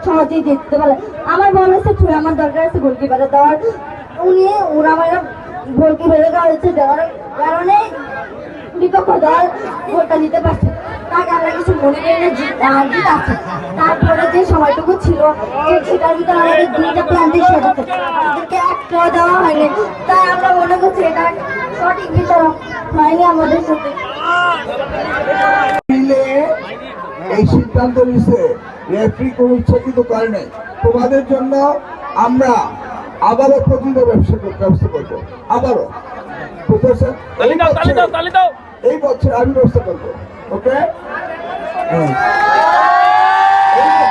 সহজেই জিততে পারে। আমার মনে হচ্ছে আমার দরকার আছে গোলকিপারে দেওয়ার, ওরা আমার গোলকিপারে দেওয়া হচ্ছে, দেওয়ার কারণে বিপক্ষ দল গোলটা দিতে পারছে। তাকে আমরা কিছু মনে করি না, জিত আছে। তারপরে যে সময়টুকু ছিল সেটার ভিতরে আমাদের দুইটা প্ল্যান্টের সাথে আমাদেরকে একটাও দেওয়া হয়নি, তাই আমরা মনে করছি এটা সঠিক বিচার হয়নি আমাদের সাথে। এই সিদ্ধান্ত নিচ্ছে রেফারি কোন ইচ্ছাকৃত করে নাই। তোমাদের জন্য আমরা আবারও প্রতিদিন ব্যবস্থা করবো, আবারও এই বছর আমি ব্যবস্থা করবো। ওকে,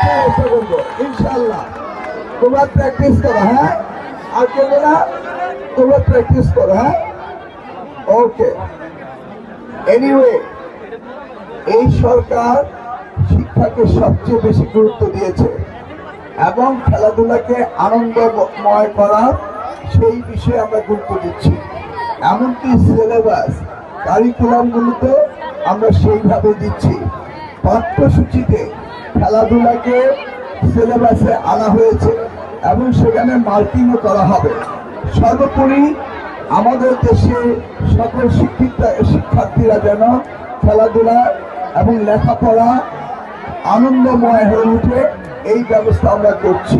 ব্যবস্থা করবো ইনশাল্লাহ। তোমরা প্র্যাকটিস করো, হ্যাঁ, আর কেবল না, তোমরা প্র্যাকটিস করো, হ্যাঁ। ওকে, এনিওয়ে, এই সরকার শিক্ষাকে সবচেয়ে বেশি গুরুত্ব দিয়েছে এবং খেলাধুলাকে আনন্দময় করার সেই বিষয়ে আমরা গুরুত্ব দিচ্ছি। এমনকি সিলেবাস কারিকুলামগুলোতে আমরা সেইভাবে দিচ্ছি। পাঠ্যসূচিতে খেলাধুলাকে সিলেবাসে আনা হয়েছে এবং সেখানে মার্কিংও করা হবে। সর্বোপরি আমাদের দেশে সকল শিক্ষার্থীরা যেন খেলাধুলা এবং লেখাপড়া আনন্দময় হয়ে উঠে, এই ব্যবস্থা আমরা করছি।